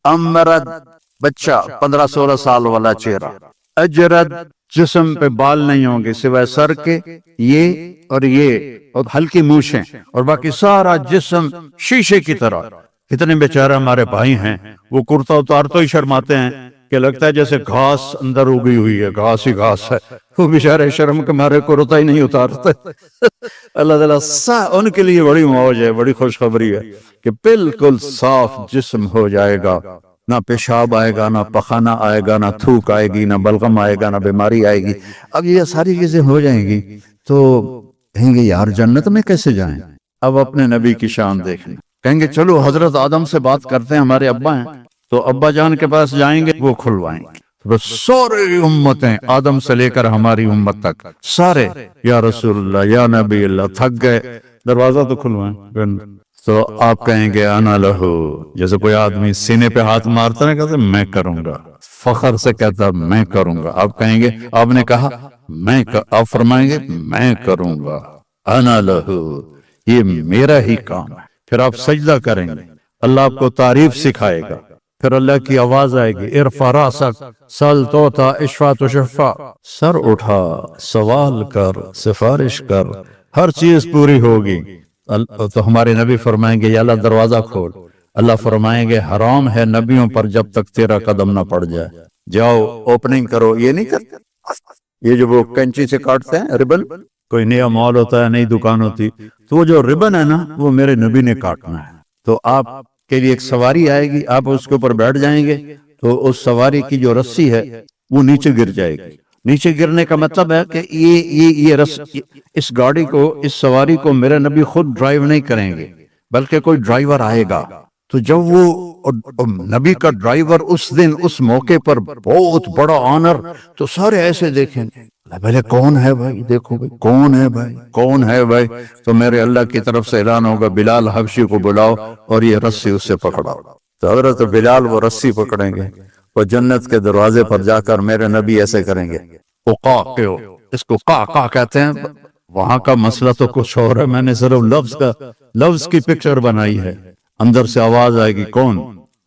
امرد بچہ 15-16 سال والا چہرہ، اجرد جسم پہ بال نہیں ہوں گے سوائے سر کے، یہ اور ہلکی مونچھیں، اور باقی سارا جسم شیشے کی طرح۔ کتنے بیچارے ہمارے بھائی ہیں وہ کرتا اتار تو ہی شرماتے ہیں کہ لگتا ہے جیسے گھاس اندر اگی ہوئی ہے، گھاس ہی گھاس ہے، وہ بیچارے شرم کے مارے کرتا ہی نہیں اتارتے۔ اللہ تعالیٰ ان کے لیے بڑی موج ہے، بڑی خوشخبری ہے کہ بالکل صاف جسم ہو جائے گا، نہ پیشاب آئے گا، نہ پخانہ آئے گا، نہ تھوک آئے گی، نہ بلغم آئے گا، نہ بیماری آئے گی۔ اب یہ ساری چیزیں ہو جائیں گی تو کہیں گے یار جنت میں کیسے جائیں؟ اب اپنے نبی کی شان دیکھیں، کہیں گے چلو حضرت آدم سے بات کرتے ہیں، ہمارے ابا ہیں تو ابا جان کے پاس جائیں گے، وہ کھلوائیں گے۔ تو سارے امتیں آدم سے لے کر ہماری امت تک سارے یا رسول اللہ یا نبی اللہ تھک گئے، دروازہ تو کھلوائیں۔ تو آپ کہیں گے انا لہو، جیسے کوئی آدمی سینے پہ ہاتھ مارتا ہے کہتے میں کروں گا، فخر سے کہتا میں کروں گا۔ آپ کہیں گے آپ نے کہا آپ فرمائیں گے میں کروں گا، انا لہو، یہ میرا ہی کام ہے۔ پھر آپ سجدہ کریں گے، اللہ آپ کو تعریف سکھائے گا، پھر اللہ کی آواز آئے گی ارفع راسک سل توتا اشفع تشفع، سر اٹھا سوال کر سفارش کر، ہر چیز پوری ہوگی۔ تو ہمارے نبی فرمائیں گے یا اللہ دروازہ کھول، اللہ فرمائیں گے حرام ہے نبیوں پر جب تک تیرا قدم نہ پڑ جائے، جاؤ اوپننگ کرو۔ یہ نہیں کرتے، یہ جو وہ کینچی سے کاٹتے ہیں ربن، کوئی نیا مال ہوتا ہے، نئی دکان ہوتی، تو وہ جو ربن ہے نا وہ میرے نبی نے کاٹنا ہے۔ تو آپ کے لیے ایک سواری آئے گی، آپ اس کے اوپر بیٹھ جائیں گے تو اس سواری کی جو رسی ہے وہ نیچے گر جائے گی۔ نیچے گرنے کا مطلب ہے کہ اس گاڑی کو، اس سواری کو میرے نبی خود ڈرائیو نہیں کریں گے بلکہ کوئی ڈرائیور آئے گا۔ تو جب وہ نبی کا ڈرائیور اس دن اس موقع پر بہت بڑا آنر، تو سارے ایسے دیکھیں گے پہلے کون ہے بھائی، دیکھو بھائی کون ہے بھائی، کون ہے بھائی؟ تو میرے اللہ کی طرف سے اعلان ہوگا بلال حبشی کو بلاؤ اور یہ رسی اس سے پکڑاؤ۔ تو حضرت بلال وہ رسی پکڑیں گے، وہ جنت کے دروازے پر جا کر میرے نبی ایسے کریں گے، اس کو قا کہتے ہیں، وہاں کا مسئلہ تو کچھ اور ہے، میں نے صرف لفظ کی پکچر بنائی ہے۔ اندر سے آواز آئے گی کون؟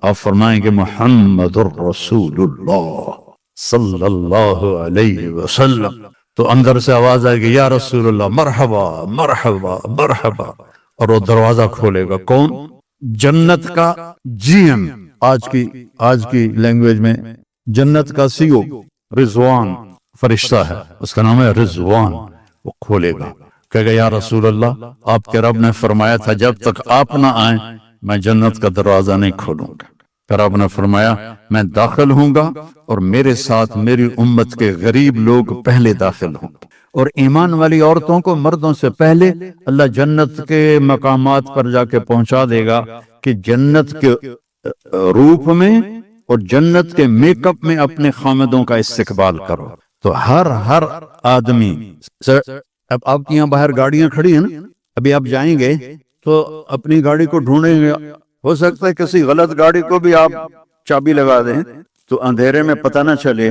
آپ فرمائیں گے محمد الرسول اللہ صلی اللہ علیہ وسلم۔ تو اندر سے آواز آئے گی یا رسول اللہ مرحبا مرحبا مرحبا، اور وہ دروازہ کھولے گا کون؟ جنت کا جی ایم، آج کی لینگویج میں جنت کا سی او رضوان فرشتہ ہے، اس کا نام ہے رضوان۔ وہ کھولے گا، کہے گا یا رسول اللہ آپ کے رب نے فرمایا تھا جب تک آپ نہ آئیں میں جنت کا دروازہ نہیں کھولوں گا۔ پھر آپ نے فرمایا میں داخل ہوں گا اور میرے ساتھ میری امت کے غریب لوگ پہلے داخل ہوں گے، اور ایمان والی عورتوں کو مردوں سے پہلے اللہ جنت کے مقامات پر جا کے پہنچا دے گا کہ جنت کے روپ میں اور جنت کے میک اپ میں اپنے خامدوں کا استقبال کرو۔ تو ہر آدمی، اب آپ کی یہاں باہر گاڑیاں کھڑی ہیں نا، ابھی آپ جائیں گے تو اپنی گاڑی کو ڈھونڈیں گے، ہو سکتا ہے کسی غلط گاڑی کو بھی آپ چابی لگا دیں تو اندھیرے میں پتہ نہ چلے۔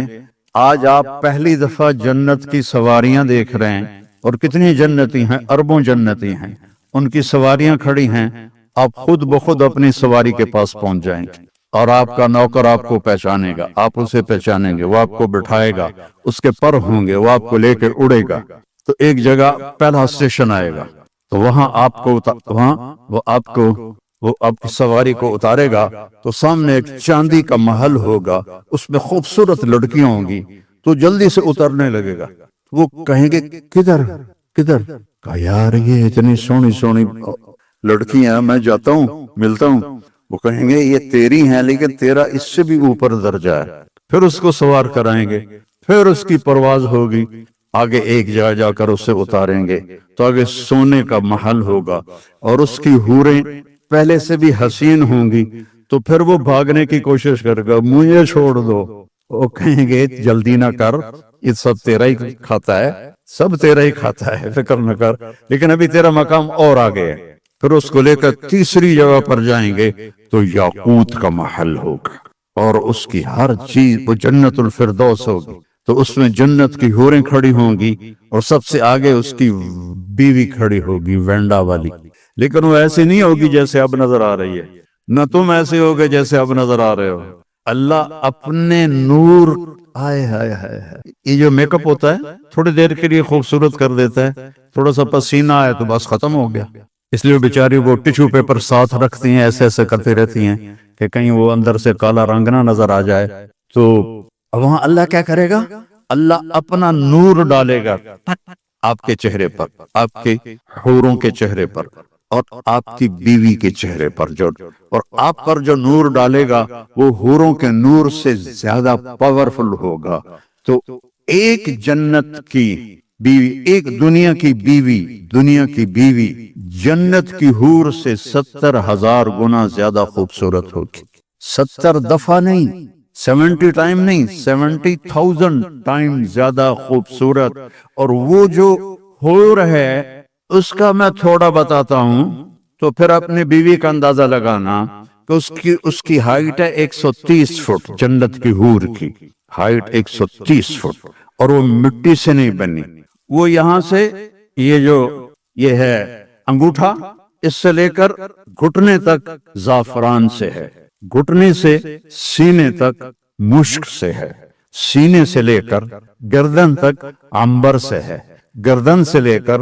آج آپ پہلی دفعہ جنت کی سواریاں دیکھ رہے ہیں، اور کتنی جنتی ہیں، اربوں جنتی ہیں، ان کی سواریاں کھڑی ہیں، آپ خود بخود اپنی سواری کے پاس پہنچ جائیں گے، اور آپ کا نوکر آپ کو پہچانے گا، آپ اسے پہچانیں گے، وہ آپ کو بٹھائے گا، اس کے پر ہوں گے، وہ آپ کو لے کے اڑے گا۔ تو ایک جگہ پہلا اسٹیشن آئے گا، تو وہاں وہ آپ کی سواری کو اتارے گا، تو سامنے ایک چاندی کا محل ہوگا، اس میں خوبصورت لڑکیاں ہوں گی، تو جلدی سے اترنے لگے گا۔ وہ کہیں گے کدھر؟ کہا یار یہ اتنی سونی لڑکیاں، میں جاتا ہوں ملتا ہوں۔ وہ کہیں گے یہ تیری ہیں لیکن تیرا اس سے بھی اوپر درجہ ہے۔ پھر اس کو سوار کرائیں گے، پھر اس کی پرواز ہوگی، آگے ایک جگہ جا کر اسے اتاریں گے، تو آگے سونے کا محل ہوگا، اور اس کی حوریں پہلے سے بھی حسین ہوں گی، تو پھر وہ بھاگنے کی کوشش کرے گا، مجھے چھوڑ دو۔ وہ کہیں گے جلدی نہ کر، یہ سب تیرا ہی کھاتا ہے، سب تیرا ہی کھاتا ہے، فکر نہ کر، لیکن ابھی تیرا مقام اور آگے ہے۔ پھر اس کو لے کر تیسری جگہ پر جائیں گے تو یاقوت کا محل ہوگا، اور اس کی ہر چیز وہ جنت الفردوس ہوگی، تو اس میں جنت کی حوریں کھڑی ہوں گی، اور سب سے آگے اس کی بیوی کھڑی ہوگی، وینڈا والی، لیکن وہ ایسی نہیں ہوگی جیسے اب نظر آ رہی ہے، نہ تم ایسے ہو گے جیسے اب نظر آ رہے ہو. اللہ اپنے نور، ہائے ہائے ہائے ہائے. یہ جو میک اپ ہوتا ہے تھوڑی دیر کے لیے خوبصورت کر دیتا ہے، تھوڑا سا پسینہ آئے تو بس ختم ہو گیا. اس لیے بیچاری وہ ٹیشو پیپر ساتھ رکھتی ہیں، ایسے ایسے کرتی رہتی ہیں کہ کہیں وہ اندر سے کالا رنگ نہ نظر آ جائے. تو وہاں اللہ کیا کرے گا؟ اللہ اپنا نور ڈالے گا آپ کے چہرے پر، آپ کے حوروں کے چہرے پر، اور آپ کی بیوی کے چہرے پر اور آپ پر جو نور ڈالے گا وہ حوروں کے نور سے زیادہ پاورفل ہوگا. تو ایک جنت کی بیوی، ایک دنیا کی بیوی جنت کی حور سے 70,000 گنا زیادہ خوبصورت ہوگی. 70 دفعہ نہیں، 70 ٹائم نہیں، 70,000 ٹائم زیادہ خوبصورت. اور وہ جو حور ہے اس کا میں تھوڑا بتاتا ہوں تو پھر اپنی بیوی کا اندازہ لگانا کہ اس کی ہائٹ ہے 130 فٹ. جنت کی حور کی ہائٹ 130 فٹ، اور وہ مٹی سے نہیں بنی. وہ یہاں سے یہ ہے انگوٹھا، اس سے لے کر گھٹنے تک زعفران سے ہے، گھٹنے سے سینے تک مشک سے ہے، سینے سے لے کر گردن تک عنبر سے ہے، گردن سے لے کر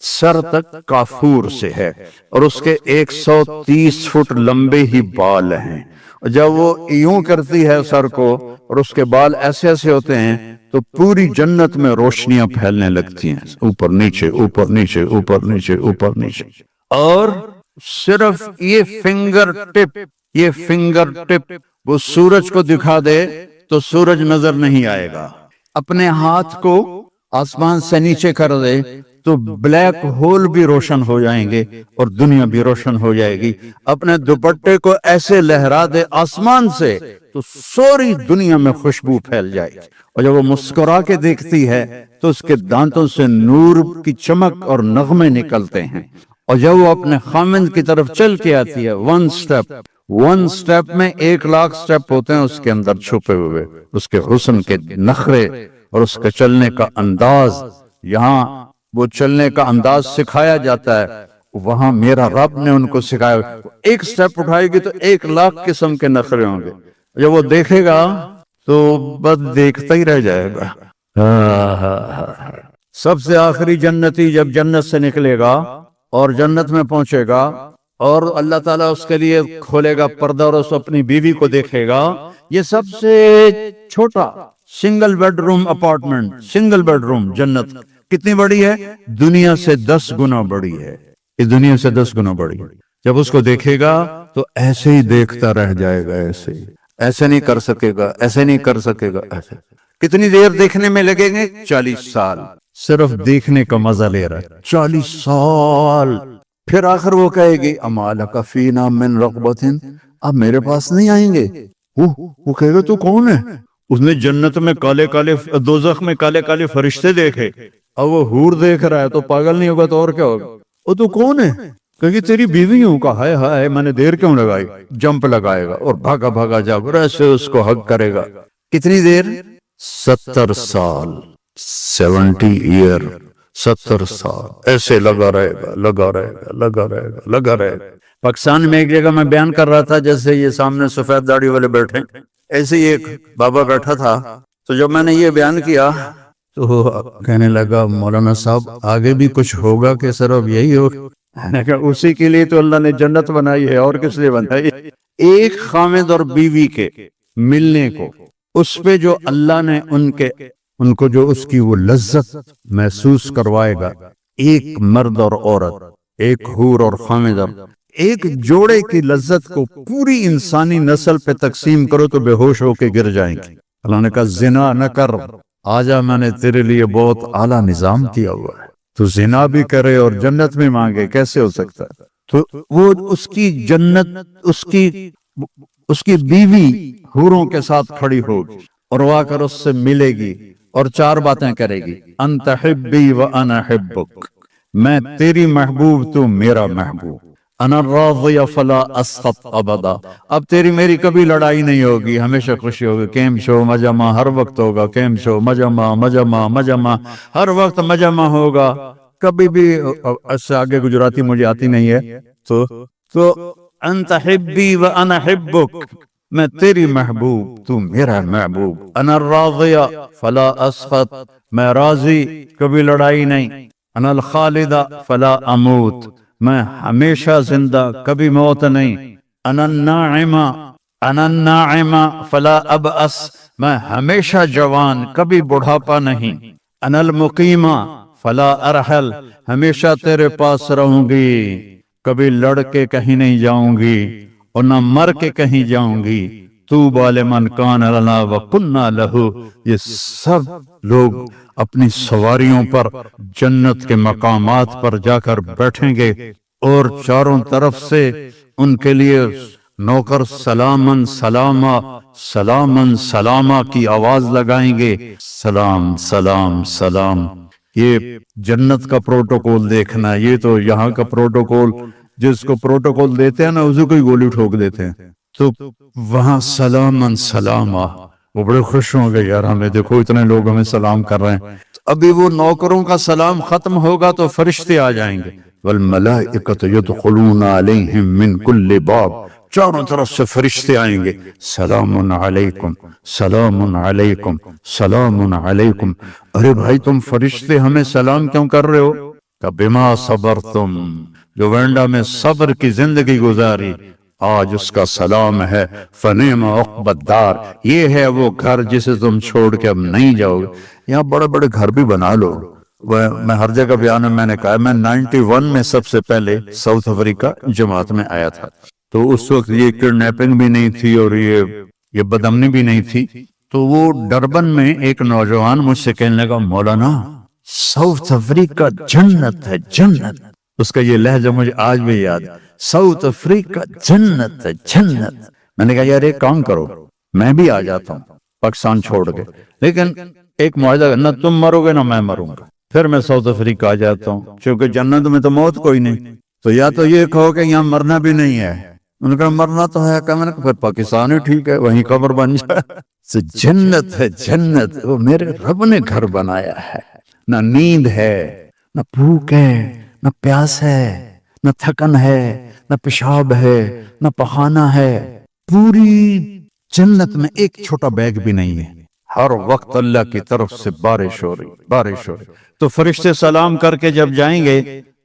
سر تک کافور سے ہے، اور اس کے 130 فٹ لمبے ہی بال ہیں. جب وہ یوں کرتی ہے سر کو اور اس کے بال ایسے ایسے ہوتے ہیں تو پوری جنت میں روشنیاں پھیلنے لگتی ہیں، اوپر نیچے اوپر نیچے اوپر نیچے اوپر نیچے. اور صرف یہ فنگر ٹپ وہ سورج کو دکھا دے تو سورج نظر نہیں آئے گا. اپنے ہاتھ کو آسمان سے نیچے کر دے تو بلیک ہول بھی روشن ہو جائیں گے اور دنیا بھی روشن ہو جائے گی. اپنے دوپٹے کو ایسے لہرا دے آسمان سے تو ساری دنیا میں خوشبو پھیل جائے گی. اور جب وہ مسکرا کے دیکھتی ہے تو اس کے دانتوں سے نور کی چمک اور نغمے نکلتے ہیں. اور جب وہ اپنے خامند کی طرف چل کے آتی ہے، ون سٹیپ میں 1,00,000 سٹیپ ہوتے ہیں اس کے اندر چھپے ہوئے. اس کے حسن کے نخرے اور اس کے چلنے کا انداز، یہاں وہ چلنے کا انداز سکھایا جاتا ہے، وہاں میرا رب نے ان کو سکھایا. ایک سٹیپ اٹھائے گی تو 1,00,000 قسم کے نخرے ہوں گے. جب وہ دیکھے گا تو بس دیکھتا ہی رہ جائے گا. سب سے آخری جنتی جب جنت سے نکلے گا اور جنت میں پہنچے گا اور اللہ تعالیٰ اس کے لیے کھولے گا پردہ اور اس اپنی بیوی کو دیکھے گا. یہ سب سے چھوٹا single bed room apartment, single bed room جنت کتنی بڑی ہے؟ دنیا سے 10 گنا بڑی ہے. اس دنیا سے 10 گنا بڑی. جب اس کو دیکھے گا تو ایسے ہی دیکھتا رہ جائے گا، ایسے نہیں کر سکے گا، ایسے نہیں کر سکے گا. ایسے کتنی دیر دیکھنے میں لگیں گے؟ 40 سال. صرف دیکھنے کا مزہ لے رہا ہے 40 سال. پھر آخر وہ کہے گی اما لک فینا من رغبت، اب میرے پاس نہیں آئیں گے. وہ کہے گا تو کون ہے؟ اس نے جنت میں کالے کالے، دوزخ میں کالے کالے فرشتے دیکھے، اب وہ حور دیکھ رہا ہے تو پاگل نہیں ہوگا تو اور کیا ہوگا؟ وہ تو کون ہے؟ کہ تیری بیوی ہوں. کا ہائے ہائے میں نے دیر کیوں لگائی. جمپ لگائے گا اور بھاگا بھاگا جب ایسے اس کو حق کرے گا. کتنی دیر؟ 70 سال. 70 ایئر، 70 سال ایسے لگا رہے گا، لگا رہے گا، لگا رہے گا، لگا رہے گا. پاکستان میں ایک جگہ میں بیان کر رہا تھا، جیسے یہ سامنے سفید داڑھی والے بیٹھے، ایسے ہی ایک بابا بیٹھا تھا. تو جب میں نے یہ بیان کیا تو کہنے لگا مولانا صاحب آگے بھی کچھ ہوگا کہ صرف یہی ہو؟ اسی کے لیے تو اللہ نے جنت بنائی ہے، اور کس لیے بنائی؟ ایک خامد اور بیوی کے ملنے کو، اس پہ جو اللہ نے ان کو جو اس کی وہ لذت محسوس کروائے گا. ایک مرد اور عورت، ایک حور اور خامد، ایک جوڑے کی لذت کو پوری انسانی نسل پہ تقسیم کرو تو بے ہوش ہو کے گر جائیں گے. اللہ نے کہا زنا نہ کر، آجا میں نے تیرے لیے بہت اعلیٰ نظام کیا ہوا ہے. تو زنا بھی کرے اور جنت میں مانگے، کیسے ہو سکتا ہے؟ تو وہ اس کی جنت، اس کی بیوی حوروں کے ساتھ کھڑی ہوگی اور وہ آ کر اس سے ملے گی اور 4 باتیں کرے گی. انت حبی و انا حبک، میں تیری محبوب تو میرا محبوب. انا راضی فلا اسخط ابدا، اب تیری میری کبھی لڑائی نہیں ہوگی، ہمیشہ خوشی ہوگی. کیم شو مجمع ہر وقت ہوگا، کیم شو مجمع مجمع مجمع ہر وقت مجمع ہوگا. کبھی بھی اس سے آگے گجراتی مجھے آتی نہیں ہے، تو انت حبی و انا حبک، میں تیری محبوب تو میرا محبوب، انا الراضیہ فلا اسخط، میں راضی کبھی لڑائی نہیں، انا الخالدہ فلا اموت، میں ہمیشہ زندہ کبھی موت نہیں، انا الناعمہ، انا الناعمہ فلا ابأس، میں ہمیشہ جوان کبھی بڑھاپا نہیں، انا المقیمہ فلا ارحل، ہمیشہ تیرے پاس رہوں گی، کبھی لڑ کے کہیں نہیں جاؤں گی اور نہ مر کے کہیں جاؤں گی، طوبی لمن کان لنا وکنا لہ، یہ سب لوگ اپنی سواریوں پر جنت کے مقامات پر جا کر بیٹھیں گے اور چاروں طرف سے ان کے لیے نوکر سلامن سلاما سلامن سلاما کی آواز لگائیں گے، سلام سلام سلام۔ یہ جنت کا پروٹوکول دیکھنا، یہ تو یہاں کا پروٹوکول، جس کو پروٹوکول دیتے ہیں نا اسے کوئی گولی ٹھوک دیتے ہیں، تو وہاں سلامن سلاما، وہ بڑے خوش ہوں گے، یار ہمیں دیکھو اتنے لوگ ہمیں سلام کر رہے ہیں۔ ابھی وہ نوکروں کا سلام ختم ہوگا تو فرشتے آ جائیں گے، والملائکۃ یدخلون علیہم من کل باب، چاروں طرف سے فرشتے آئیں گے، سلام علیکم سلام علیکم سلام علیکم۔ ارے بھائی تم فرشتے ہمیں سلام کیوں کر رہے ہو؟ کہ بما صبرتم، جو وینڈا میں صبر کی زندگی گزاری، آج اس کا سلام ہے، فنعم عقبی الدار، یہ ہے وہ گھر جسے تم چھوڑ کے اب نہیں جاؤ گے۔ یہاں بڑے بڑے گھر بھی بنا لو، میں ہر جگہ بیان میں نے کہا، میں 91 میں سب سے پہلے ساؤتھ افریقہ جماعت میں آیا تھا، تو اس وقت یہ کڈنیپنگ بھی نہیں تھی اور یہ بدامنی بھی نہیں تھی، تو وہ ڈربن میں ایک نوجوان مجھ سے کہنے لگا، مولانا ساؤتھ افریقہ جنت ہے جنت، اس کا یہ لہجہ مجھے آج بھی یاد، ساؤتھ افریقہ جنت ہے جنت۔ میں نے کہا یار ایک کام کرو، میں بھی آ جاتا ہوں پاکستان چھوڑ کے، لیکن ایک معاہدہ، نہ تم مرو گے نہ میں مروں گا، پھر میں ساؤتھ افریقہ آ جاتا ہوں، کیونکہ جنت میں تو موت کوئی نہیں، تو یا تو یہ کہو کہ یہاں مرنا بھی نہیں ہے، انہوں نے کہا مرنا تو ہے، میں نے کہا پھر پاکستان ہی ٹھیک ہے، وہیں قبر بن جائے۔ جنت ہے جنت، وہ میرے رب نے گھر بنایا ہے، نہ نیند ہے، نہ بھوک ہے، نہ پیاس ہے، نہ تھکن ہے، نہ پیشاب ہے، نہ پخانہ ہے، پوری جنت میں ایک چھوٹا بیگ بھی نہیں ہے، ہر وقت اللہ کی طرف سے بارش ہو رہی بارش ہو رہی۔ تو فرشتے سلام کر کے جب جائیں گے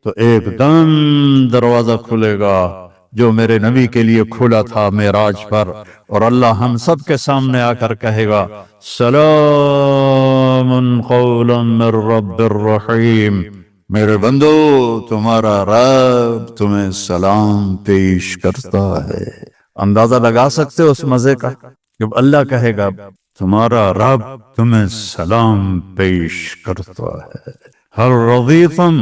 تو ایک دم دروازہ کھلے گا جو میرے نبی کے لیے کھلا تھا معراج پر، اور اللہ ہم سب کے سامنے آ کر کہے گا، سلام قولا من رب الرحیم، میرے بندو تمہارا رب تمہیں سلام پیش کرتا ہے۔ اندازہ لگا سکتے ہو اس مزے کا، جب اللہ کہے گا تمہارا رب تمہیں سلام پیش کرتا ہے، ہل رضیتم،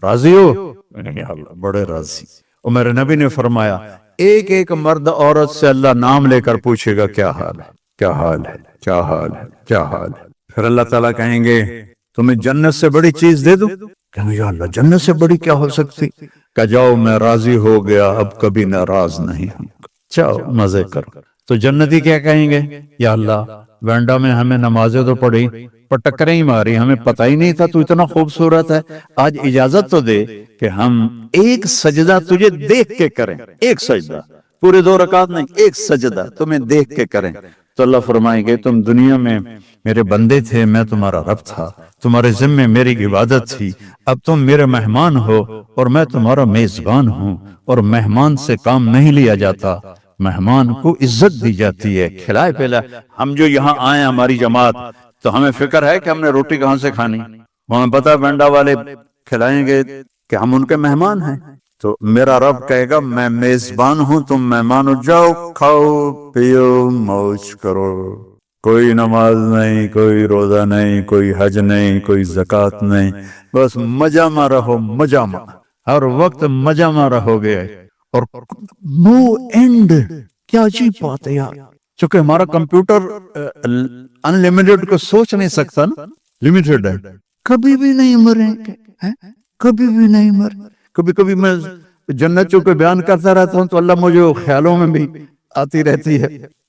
راضی ہو؟ میں نے کہا اللہ بڑے راضی۔ اور میرے نبی نے فرمایا ایک ایک مرد عورت سے اللہ نام لے کر پوچھے گا کیا حال ہے کیا حال ہے کیا حال ہے کیا حال ہے، پھر اللہ تعالیٰ کہیں گے تمہیں جنت سے بڑی چیز دے دوں؟ کہیں یا اللہ جنت سے بڑی کیا ہو سکتی؟ کہ جاؤ میں راضی ہو گیا، اب کبھی ناراض نہیں ہوں، جاؤ مزے کرو۔ تو جنتی کیا کہیں گے؟ یا اللہ وینڈا میں ہمیں نمازیں تو پڑھی پر ٹکریں ہی ماری، ہمیں پتہ ہی نہیں تھا تو اتنا خوبصورت ہے، آج اجازت تو دے کہ ہم ایک سجدہ تجھے دیکھ کے کریں، ایک سجدہ، پورے 2 رکعت نہیں، ایک سجدہ تمہیں دیکھ کے کریں۔ تو اللہ فرمائیں گے تم دنیا میں میرے بندے تھے، میں تمہارا رب تھا، تمہارے ذمے میری عبادت تھی، اب تم میرے مہمان ہو اور میں تمہارا میزبان ہوں، اور مہمان سے کام نہیں لیا جاتا، مہمان کو عزت دی جاتی ہے، کھلائے پلائے۔ ہم جو یہاں آئے ہماری جماعت، تو ہمیں فکر ہے کہ ہم نے روٹی کہاں سے کھانی، ہمیں پتہ بینڈا والے کھلائیں گے کہ ہم ان کے مہمان ہیں، تو میرا رب کہے گا میں میزبان ہوں، تم مہمان ہو، جاؤ کھاؤ پیو موج کرو، کوئی نماز نہیں، کوئی روزہ نہیں، کوئی حج نہیں، کوئی زکوٰۃ نہیں، بس مجامع رہو، مجامع، ہر وقت مجامع رہو گے، اور نو اینڈ۔ کیا عجیب بات ہے یار، چونکہ ہمارا کمپیوٹر ان لمیٹڈ کو سوچ نہیں سکتا نا، لمیٹڈ ہے، کبھی بھی نہیں مریں گے، کبھی بھی نہیں مریں۔ کبھی کبھی میں جنت چونکہ بیان کرتا رہتا ہوں تو اللہ مجھے خیالوں میں بھی آتی رہتی ہے،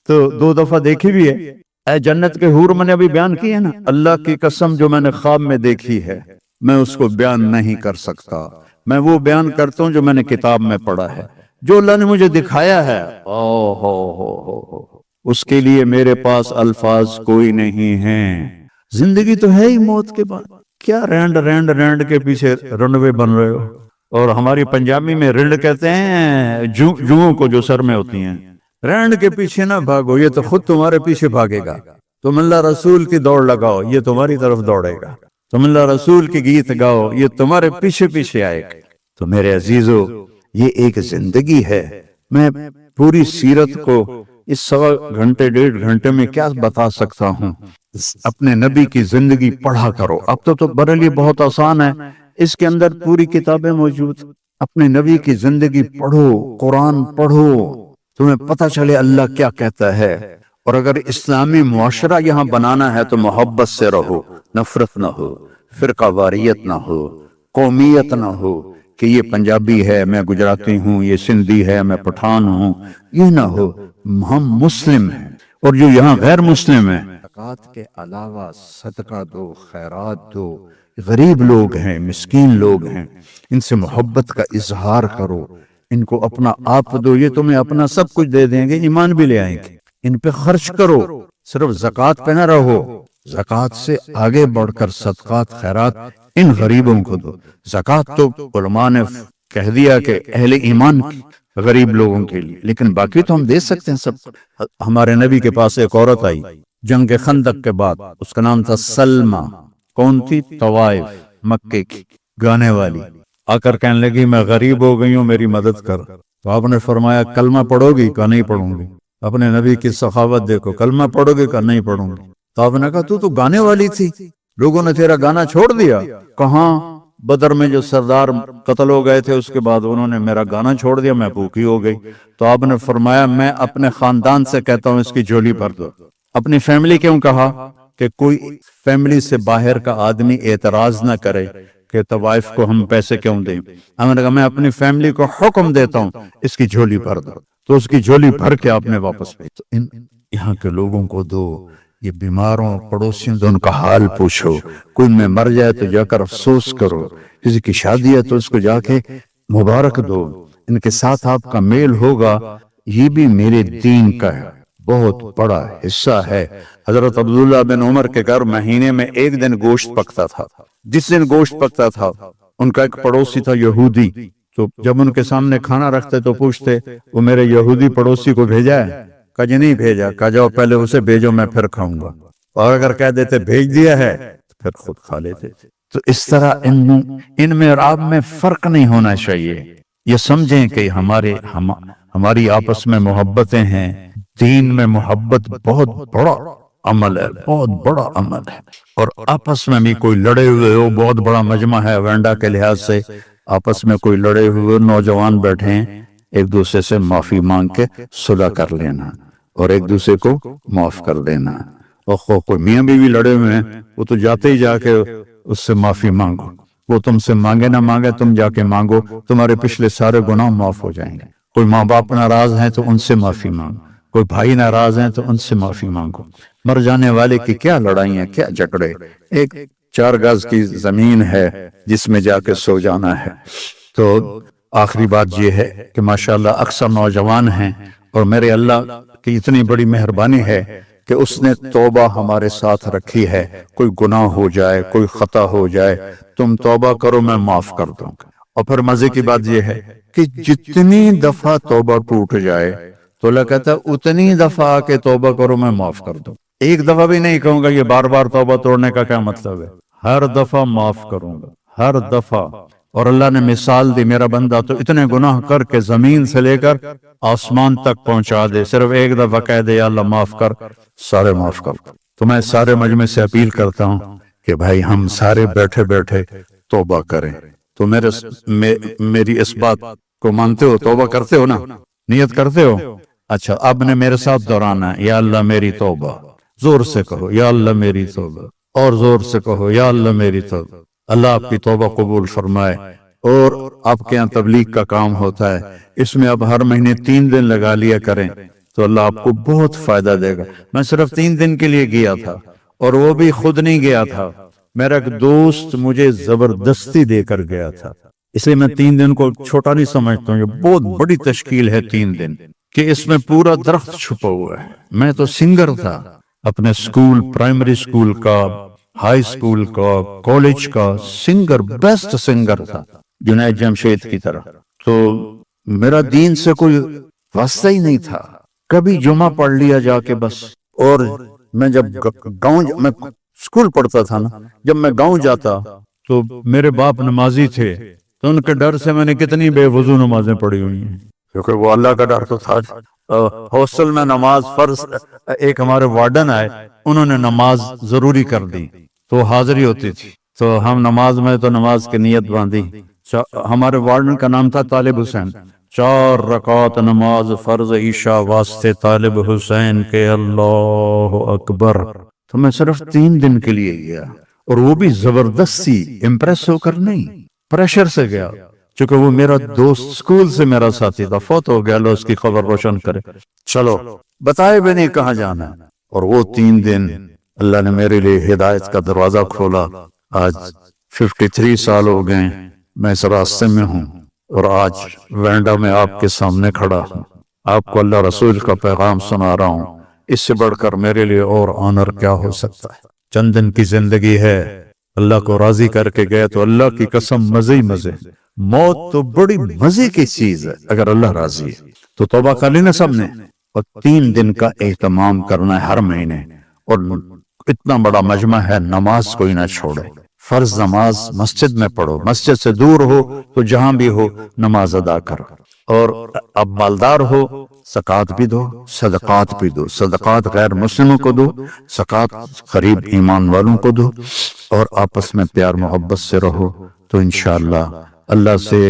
تو 2 دفعہ دیکھی بھی ہے۔ اے جنت کے حور میں نے ابھی بیان کی ہے نا، اللہ کی قسم جو میں نے خواب میں دیکھی ہے میں اس کو بیان نہیں کر سکتا، میں وہ بیان کرتا ہوں جو میں نے کتاب میں پڑھا ہے، جو اللہ نے مجھے دکھایا ہے او ہو اس کے لیے میرے پاس الفاظ کوئی نہیں ہیں۔ زندگی تو ہے ہی موت کے بعد، کیا رینڈ رینڈ رینڈ کے پیچھے رنوے بن رہے ہو؟ اور ہماری پنجابی میں رنڈ کہتے ہیں جوؤں کو جو سر میں ہوتی ہیں۔ رینڈ کے پیچھے نہ بھاگو، یہ تو خود تمہارے پیچھے بھاگے گا۔ تم اللہ رسول کی دوڑ لگاؤ، یہ تمہاری طرف دوڑے گا۔ تم اللہ رسول کی گیت گاؤ، یہ تمہارے پیچھے پیچھے آئے گا۔ تو میرے عزیزو، یہ ایک زندگی ہے۔ میں پوری سیرت کو اس 1.25 1.5 گھنٹے میں کیا بتا سکتا ہوں؟ اپنے نبی کی زندگی پڑھا کرو۔ اب تو بریلی بہت آسان ہے، اس کے اندر پوری کتابیں موجود۔ اپنے نبی کی زندگی پڑھو، قرآن پڑھو، تمہیں پتہ چلے اللہ کیا کہتا ہے۔ اور اگر اسلامی معاشرہ یہاں بنانا ہے تو محبت سے رہو، نفرت نہ ہو، فرقہ واریت نہ ہو، قومیت نہ ہو کہ یہ پنجابی ہے میں گجراتی ہوں، یہ سندھی ہے میں پٹھان ہوں، یہ نہ ہو۔ ہم مسلم ہیں، اور جو یہاں غیر مسلم ہیں زکوٰۃ کے علاوہ صدقہ دو، خیرات دو، غریب لوگ ہیں، مسکین لوگ ہیں، ان سے محبت کا اظہار کرو، ان کو اپنا آپ دو، یہ تمہیں اپنا سب کچھ دے دیں گے، ایمان بھی لے آئیں گے۔ ان پہ خرچ کرو، صرف زکوٰۃ پہ نہ رہو، زکوٰۃ سے آگے بڑھ کر صدقات خیرات ان غریبوں کو دو۔ زکوٰۃ تو علماء نے کہہ دیا کہ اہل ایمان کی، غریب لوگوں کے لیے، لیکن باقی تو ہم دے سکتے ہیں سب۔ ہمارے نبی کے پاس ایک عورت آئی جنگ خندق کے بعد، اس کا نام تھا سلمہ۔ کون تھی؟ طوائف، مکے کی گانے والی۔ آ کر کہنے لگی میں غریب ہو گئی ہوں، میری مدد کر۔ تو آپ نے فرمایا کلمہ پڑھو گی؟ کہا نہیں پڑھوں گی۔ اپنے نبی کی سخاوت دیکھو، کلمہ پڑھو گے؟ کہا نہیں پڑھوں گی۔ تو آپ نے کہا تو گانے والی تھی، لوگوں نے تیرا گانا چھوڑ دیا؟ کہاں؟ بدر میں جو سردار قتل ہو گئے تھے اس کے بعد انہوں نے میرا گانا چھوڑ دیا، میں بھوکی ہو گئی۔ تو آپ نے فرمایا میں اپنے خاندان سے کہتا ہوں اس کی جھولی بھر دو۔ اپنی فیملی کیوں کہا؟ کہ کوئی فیملی سے باہر کا آدمی اعتراض نہ کرے کہ طوائف کو ہم پیسے کیوں دیں۔ ہم نے کہا میں اپنی فیملی کو حکم دیتا ہوں اس کی جھولی بھر دو۔ تو اس کی جھولی بھر کے آپ نے واپس بھیجی۔ یہاں کے لوگوں کو دو، یہ بیماروں پڑوسیوں تو ان کا حال پوچھو، کوئی میں مر جائے تو جا کر افسوس کرو، کسی کی شادی ہے تو اس کو جا کے مبارک دو، ان کے ساتھ آپ کا میل ہوگا۔ یہ بھی میرے دین کا ہے، بہت بڑا حصہ ہے۔ حضرت عبداللہ بن عمر کے گھر مہینے میں ایک دن گوشت پکتا تھا۔ جس دن گوشت پکتا تھا ان کا ایک پڑوسی تھا یہودی، تو جب ان کے سامنے کھانا رکھتے تو پوچھتے وہ میرے یہودی پڑوسی کو بھیجا ہے؟ کہا جی نہیں بھیجا۔ کہا جاؤ پہلے اسے بھیجو میں پھر کھاؤں گا، اور اگر کہہ دیتے بھیج دیا ہے تو پھر خود کھا لیتے۔ تو اس طرح ان میں اور آپ میں فرق نہیں ہونا چاہیے۔ یہ سمجھیں کہ ہماری آپس میں محبتیں ہیں، دین میں محبت بہت بڑا عمل ہے، بہت بڑا عمل ہے۔ اور آپس میں بھی کوئی لڑے ہوئے ہو، بہت بڑا مجمع ہے وینڈا کے لحاظ سے، آپس میں کوئی لڑے ہوئے نوجوان بیٹھے ہیں، ایک دوسرے سے معافی مانگ کے صلح کر لینا اور ایک دوسرے کو معاف کر دینا۔ اور کوئی میاں بیوی لڑے ہوئے ہیں، وہ تو جاتے ہی جا کے اس سے معافی مانگو، وہ تم سے مانگے نہ مانگے تم جا کے مانگو، تمہارے پچھلے سارے گناہ معاف ہو جائیں گے۔ کوئی ماں باپ ناراض ہیں تو ان سے معافی مانگو، کوئی بھائی ناراض ہیں تو ان سے معافی مانگو۔ مر جانے والے کی کیا لڑائیاں، کیا جھگڑے، ایک 4 گز کی زمین ہے جس میں جا کے سو جانا ہے۔ تو آخری بات یہ ہے کہ ماشاءاللہ اکثر نوجوان ہیں، اور میرے اللہ کی اتنی بڑی مہربانی ہے کہ اس نے توبہ ہمارے ساتھ رکھی ہے۔ کوئی گناہ ہو جائے، کوئی خطا ہو جائے، تم توبہ کرو میں معاف کر دوں گا۔ اور پھر مزے کی بات یہ ہے کہ جتنی دفعہ توبہ ٹوٹ جائے تو اللہ کہتا ہے اتنی دفعہ آ کے توبہ کرو میں معاف کر دوں۔ ایک دفعہ بھی نہیں کہوں گا یہ بار بار توبہ توڑنے کا کیا مطلب ہے، ہر دفعہ معاف کروں گا، ہر دفعہ۔ اور اللہ نے مثال دی، میرا بندہ تو اتنے گناہ کر کے زمین سے لے کر آسمان تک پہنچا دے، صرف ایک دفعہ کہہ دے یا اللہ معاف کر، سارے معاف کر۔ تو میں سارے مجمع سے اپیل کرتا ہوں کہ بھائی ہم سارے بیٹھے بیٹھے توبہ کریں۔ تو میری اس بات کو مانتے ہو، توبہ کرتے ہو نا، نیت کرتے ہو؟ اچھا اب نے میرے ساتھ دہرانا ہے، یا اللہ میری توبہ، زور سے کہو یا اللہ میری توبہ، اور زور سے کہو یا اللہ میری توبہ۔ اللہ آپ کی توبہ قبول فرمائے۔ اور آپ کے یہاں تبلیغ کا کام ہوتا ہے، اس میں اب ہر مہینے 3 دن لگا لیا کریں تو اللہ آپ کو بہت فائدہ دے گا۔ میں صرف 3 دن کے لیے گیا تھا، اور وہ بھی خود نہیں گیا تھا، میرا ایک دوست مجھے زبردستی دے کر گیا تھا۔ اس لیے میں 3 دن کو چھوٹا نہیں سمجھتا ہوں، یہ بہت بڑی تشکیل ہے 3 دن کہ اس میں پورا درخت چھپا ہوا ہے۔ میں تو سنگر تھا اپنے سکول، پرائمری سکول کا، ہائی سکول کا، کالج کا سنگر، بیسٹ سنگر تھا جنید جمشید کی طرح۔ تو میرا دین سے کوئی واسطہ ہی نہیں تھا، کبھی جمعہ پڑھ لیا جا کے بس۔ اور میں جب گاؤں میں سکول پڑھتا تھا نا، جب میں گاؤں جاتا تو میرے باپ نمازی تھے، تو ان کے ڈر سے میں نے کتنی بے وضو نمازیں پڑھی ہوئی ہیں، کیونکہ وہ اللہ کا ڈر تو تھا۔ ہاسٹل میں نماز فرض، ایک ہمارے وارڈن آئے، انہوں نے نماز ضروری کر دی تو حاضری ہوتی تھی، تو ہم نماز میں تو نماز کی نیت باندھی۔ ہمارے وارڈن کا نام تھا طالب حسین۔ 4 رکعت نماز فرض عشاء واسطے طالب حسین کے، اللہ اکبر۔ تو میں صرف 3 دن کے لیے گیا، اور وہ بھی زبردستی، امپریس ہو کر نہیں، پریشر سے گیا، چونکہ وہ میرا دوست سکول سے میرا ساتھی تھا، فوت ہو گیا، اللہ اس کی خبر روشن کرے۔ چلو بتائے بھی نہیں کہاں جانا ہے، اور وہ 3 دن اللہ نے میرے لیے ہدایت کا دروازہ کھولا۔ آج 53 سال ہو گئے میں اس راستے میں ہوں، اور آج وینڈا میں آپ کے سامنے کھڑا ہوں، آپ کو اللہ رسول کا پیغام سنا رہا ہوں۔ اس سے بڑھ کر میرے لیے اور آنر کیا ہو سکتا ہے؟ چند دن کی زندگی ہے، اللہ کو راضی کر کے گئے تو اللہ کی قسم مزے ہی مزے۔ موت تو بڑی مزے کی چیز ہے اگر اللہ راضی ہے تو۔ توبہ کر لینا سب نے، اور 3 دن کا اہتمام کرنا ہے ہر مہینے، اور اتنا بڑا مجمع ہے، نماز کوئی نہ چھوڑے۔ فرض نماز مسجد میں پڑھو، مسجد سے دور ہو تو جہاں بھی ہو نماز ادا کرو، اور اب مالدار ہو زکوٰۃ بھی دو، صدقات بھی دو، صدقات غیر مسلموں کو دو، زکوٰۃ قریب ایمان والوں کو دو، اور آپس میں پیار محبت سے رہو، تو انشاءاللہ اللہ سے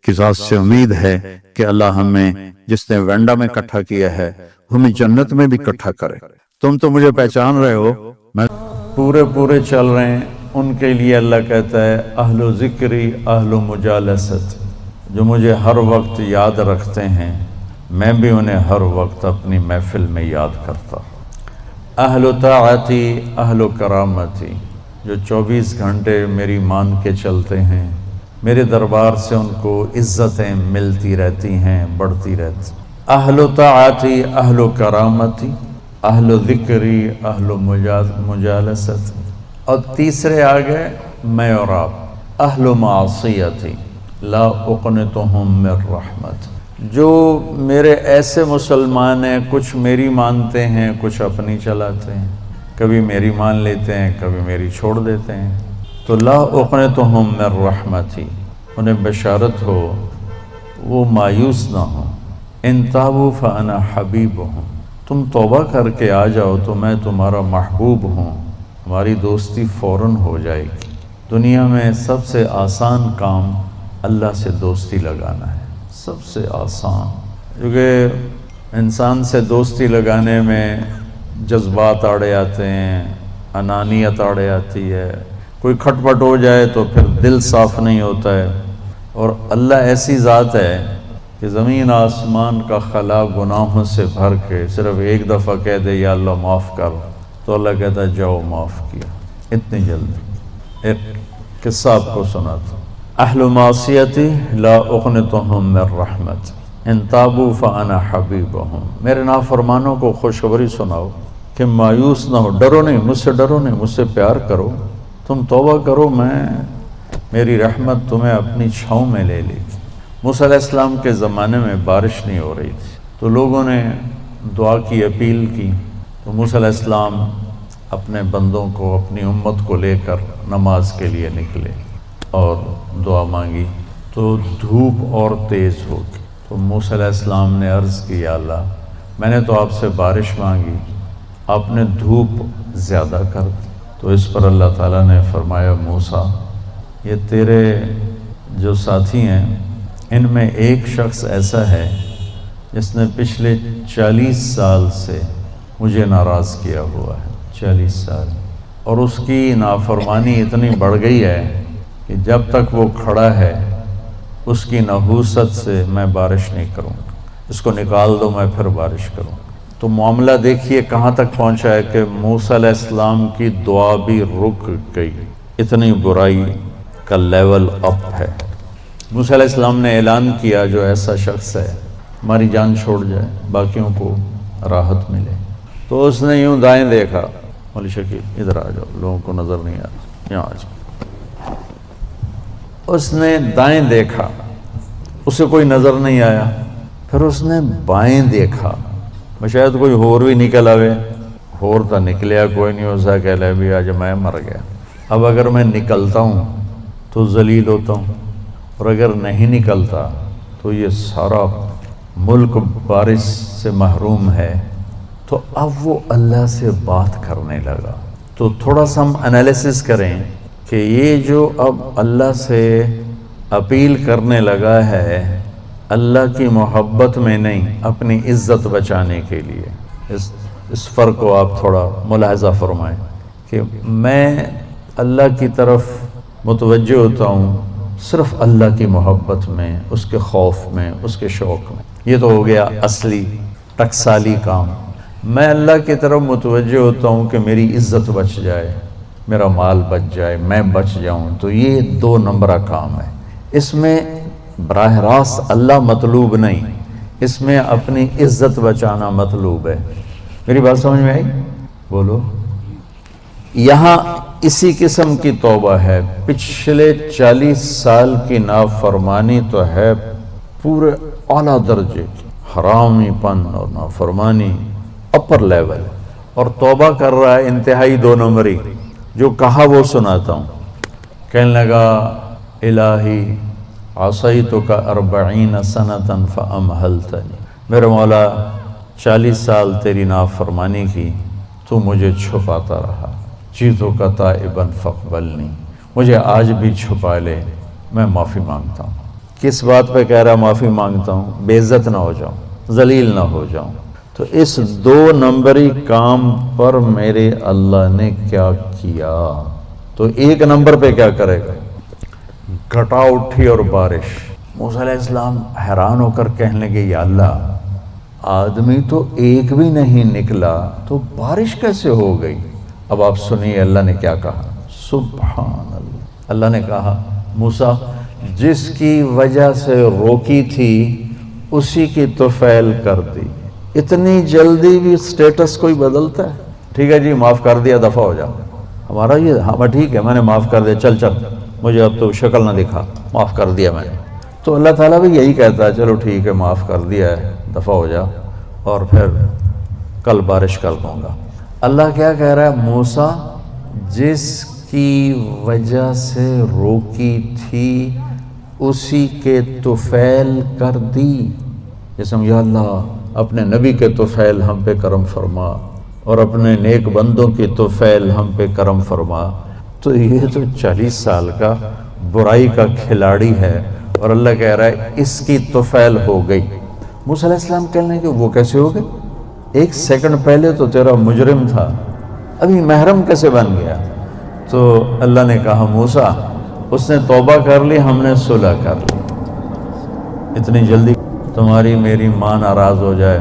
کی ذات سے امید ہے کہ اللہ ہمیں، جس نے وینڈا میں اکٹھا کیا ہے، ہمیں جنت میں بھی اکٹھا کرے۔ تم تو مجھے پہچان رہے ہو، میں پورے چل رہے ہیں، ان کے لیے اللہ کہتا ہے اہل و ذکری اہل و مجالست، جو مجھے ہر وقت یاد رکھتے ہیں، میں بھی انہیں ہر وقت اپنی محفل میں یاد کرتا ہوں۔ اہل و طاعتی اہل و کرامتی، جو 24 گھنٹے میری مان کے چلتے ہیں، میرے دربار سے ان کو عزتیں ملتی رہتی ہیں، بڑھتی رہتی۔ اہل و طاعتی اہل و کرامتی اہل و ذکری اہل و مجالست، اور تیسرے آگے میں اور آپ، اہل و معصیتی لا اقنتہم من رحمت، جو میرے ایسے مسلمان ہیں، کچھ میری مانتے ہیں، کچھ اپنی چلاتے ہیں، کبھی میری مان لیتے ہیں، کبھی میری چھوڑ دیتے ہیں، تو لا اقنتہم من رحمتی، انہیں بشارت ہو وہ مایوس نہ ہو۔ ان تابوا فانا حبیبہم، تم توبہ کر کے آ جاؤ تو میں تمہارا محبوب ہوں، ہماری دوستی فوراً ہو جائے گی۔ دنیا میں سب سے آسان کام اللہ سے دوستی لگانا ہے، سب سے آسان، کیونکہ انسان سے دوستی لگانے میں جذبات آڑے آتے ہیں، انانیت آڑے آتی ہے، کوئی کھٹ پٹ ہو جائے تو پھر دل صاف نہیں ہوتا ہے، اور اللہ ایسی ذات ہے کہ زمین آسمان کا خلا گناہوں سے بھر کے صرف ایک دفعہ کہہ دے یا اللہ معاف کر، تو اللہ کہتا ہے جاؤ معاف کیا، اتنی جلدی۔ ایک قصہ آپ کو سناتا ہوں۔ اہل معصیتی لا اقنتہم من رحمت ان تابوا فانا حبیبہم، میرے نافرمانوں کو خوشخبری سناؤ کہ مایوس نہ ہو، ڈرو نہیں، مجھ سے ڈرو نہیں، مجھ سے پیار کرو، تم توبہ کرو، میری رحمت تمہیں اپنی چھاؤں میں لے لے گی۔ موسیٰ علیہ السلام کے زمانے میں بارش نہیں ہو رہی تھی، تو لوگوں نے دعا کی اپیل کی، تو موسیٰ علیہ السلام اپنے بندوں کو، اپنی امت کو لے کر نماز کے لیے نکلے اور دعا مانگی، تو دھوپ اور تیز ہو گئی۔ تو موسیٰ علیہ السلام نے عرض کی یا اللہ، میں نے تو آپ سے بارش مانگی، آپ نے دھوپ زیادہ کر دی۔ تو اس پر اللہ تعالیٰ نے فرمایا موسیٰ، یہ تیرے جو ساتھی ہیں ان میں ایک شخص ایسا ہے جس نے پچھلے 40 سال سے مجھے ناراض کیا ہوا ہے، 40 سال، اور اس کی نافرمانی اتنی بڑھ گئی ہے کہ جب تک وہ کھڑا ہے اس کی نحوست سے میں بارش نہیں کروں گا، اس کو نکال دو میں پھر بارش کروں گا۔ تو معاملہ دیکھیے کہاں تک پہنچا ہے کہ موسیٰ علیہ السلام کی دعا بھی رک گئی، اتنی برائی کا لیول اپ ہے۔ موسیٰ علیہ السلام نے اعلان کیا جو ایسا شخص ہے ہماری جان چھوڑ جائے باقیوں کو راحت ملے. تو اس نے یوں دائیں دیکھا. مولی شکیل ادھر آ جاؤ، لوگوں کو نظر نہیں آ رہا، یہاں آ جاؤ. اس نے دائیں دیکھا، اسے کوئی نظر نہیں آیا. پھر اس نے بائیں دیکھا، شاید کوئی ہور بھی نکل آوے. ہور تو نکلیا کوئی نہیں، ہو سا کہہ لے بھی آج میں مر گیا. اب اگر میں نکلتا ہوں تو ذلیل ہوتا ہوں، اور اگر نہیں نکلتا تو یہ سارا ملک بارش سے محروم ہے. تو اب وہ اللہ سے بات کرنے لگا. تو تھوڑا سا ہم انالیسس کریں کہ یہ جو اب اللہ سے اپیل کرنے لگا ہے اللہ کی محبت میں نہیں، اپنی عزت بچانے کے لیے. اس فرق کو آپ تھوڑا ملاحظہ فرمائیں کہ میں اللہ کی طرف متوجہ ہوتا ہوں صرف اللہ کی محبت میں، اس کے خوف میں، اس کے شوق میں. یہ تو ہو گیا اصلی ٹکسالی کام. میں اللہ کی طرف متوجہ ہوتا ہوں کہ میری عزت بچ جائے، میرا مال بچ جائے، میں بچ جاؤں. تو یہ 2 نمبرہ کام ہے. اس میں براہ راست اللہ مطلوب نہیں، اس میں اپنی عزت بچانا مطلوب ہے. میری بات سمجھ میں آئی؟ بولو. یہاں اسی قسم کی توبہ ہے. پچھلے 40 سال کی نافرمانی تو ہے پورے اعلیٰ درجے کی، حرامی پن اور نافرمانی اپر لیول، اور توبہ کر رہا ہے انتہائی 2 نمبری. جو کہا وہ سناتا ہوں. کہنے لگا الہی عصیتک 40 سنۃ فامہلتنی، میرے مولا 40 سال تیری نافرمانی کی، تو مجھے چھپاتا رہا. جئتک تائبا فاقبلنی، مجھے آج بھی چھپا لے، میں معافی مانگتا ہوں. کس بات پہ کہہ رہا معافی مانگتا ہوں؟ بے عزت نہ ہو جاؤں، ذلیل نہ ہو جاؤں. تو اس 2 نمبری کام پر میرے اللہ نے کیا کیا؟ تو 1 نمبر پہ کیا کرے گا؟ گھٹا اٹھی اور بارش. موسیٰ علیہ السلام حیران ہو کر کہنے لگے یا اللہ، آدمی تو ایک بھی نہیں نکلا تو بارش کیسے ہو گئی؟ اب آپ سنیے اللہ نے کیا کہا. سبحان اللہ. اللہ نے کہا موسیٰ جس کی وجہ سے روکی تھی اسی کی طفیل کر دی. اتنی جلدی بھی سٹیٹس کوئی بدلتا ہے؟ ٹھیک ہے جی معاف کر دیا، دفع ہو جا. ہمارا یہ ہاں ٹھیک ہے میں نے معاف کر دیا، چل مجھے اب تو شکل نہ دکھا، معاف کر دیا میں نے. تو اللہ تعالیٰ بھی یہی کہتا ہے چلو ٹھیک ہے معاف کر دیا ہے، دفع ہو جا، اور پھر کل بارش کر دوں گا. اللہ کیا کہہ رہا ہے؟ موسیٰ جس کی وجہ سے روکی تھی اسی کے طفیل کر دی. جیسے ہم یا اللہ اپنے نبی کے طفیل ہم پہ کرم فرما، اور اپنے نیک بندوں کی طفیل ہم پہ کرم فرما. تو یہ تو 40 سال کا برائی کا کھلاڑی ہے، اور اللہ کہہ رہا ہے اس کی طفیل ہو گئی. موسیٰ علیہ السلام کہنے کہ وہ کیسے ہو گئی؟ 1 سیکنڈ پہلے تو تیرا مجرم تھا، ابھی محرم کیسے بن گیا؟ تو اللہ نے کہا موسیٰ اس نے توبہ کر لی، ہم نے صلح کر لی. اتنی جلدی تمہاری میری ماں ناراض ہو جائے،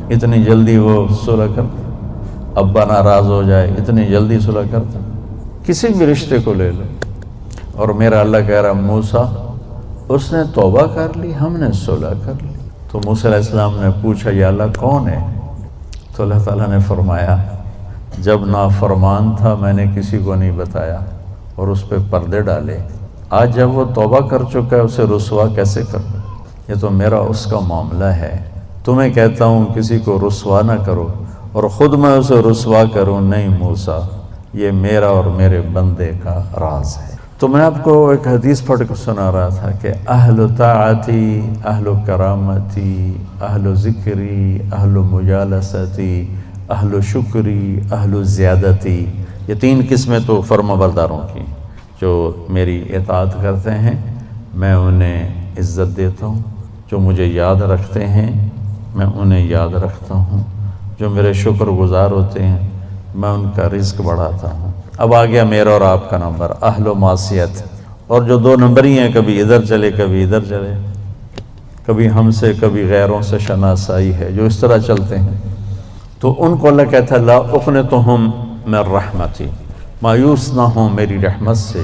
اتنی جلدی وہ صلح کر، ابا ناراض ہو جائے اتنی جلدی صلح کرتا؟ کسی بھی رشتے کو لے لو. اور میرا اللہ کہہ رہا موسیٰ اس نے توبہ کر لی، ہم نے صلح کر لی. تو موسیٰ علیہ السلام نے پوچھا یا اللہ کون ہے؟ تو اللہ تعالیٰ نے فرمایا جب نافرمان تھا میں نے کسی کو نہیں بتایا اور اس پہ پردے ڈالے، آج جب وہ توبہ کر چکا ہے اسے رسوا کیسے کروں؟ یہ تو میرا اس کا معاملہ ہے. تمہیں کہتا ہوں کسی کو رسوا نہ کرو اور خود میں اسے رسوا کروں؟ نہیں موسیٰ، یہ میرا اور میرے بندے کا راز ہے. تو میں آپ کو ایک حدیث پڑھ کر سنا رہا تھا کہ اہل طاعتی، اہل کرامتی، اہل ذکری، اہل مجالستی، اہل شکری، اہل زیادتی. یہ 3 قسمیں تو فرما برداروں کی جو میری اطاعت کرتے ہیں میں انہیں عزت دیتا ہوں، جو مجھے یاد رکھتے ہیں میں انہیں یاد رکھتا ہوں، جو میرے شکر گزار ہوتے ہیں میں ان کا رزق بڑھاتا ہوں. اب آ گیا میرا اور آپ کا نمبر اہل و معصیت، اور جو 2 نمبر ہی ہیں، کبھی ادھر چلے کبھی ادھر چلے، کبھی ہم سے کبھی غیروں سے شناسائی ہے، جو اس طرح چلتے ہیں. تو ان کو اللہ کہتا ہے لا اقنطہم من رحمتی، مایوس نہ ہوں میری رحمت سے،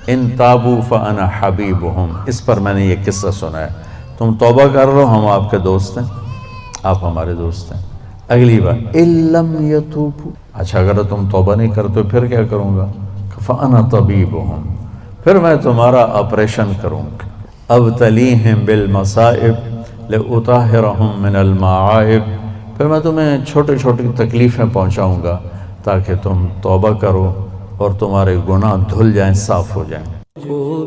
ان تابو فانا حبیبہم، اس پر میں نے یہ قصہ سنا ہے، تم توبہ کر لو ہم آپ کے دوست ہیں، آپ ہمارے دوست ہیں۔ اگلی بار ان لم یتوبوا، اچھا اگر تم توبہ نہیں کرتے پھر کیا کروں گا؟ فانا طبیبہم، پھر میں تمہارا آپریشن کروں گا۔ ابتلیہم بالمصائب لأطہرہم من المعائب، پھر میں تمہیں چھوٹی چھوٹی تکلیفیں پہنچاؤں گا تاکہ تم توبہ کرو اور تمہارے گناہ دھل جائیں، صاف ہو جائیں۔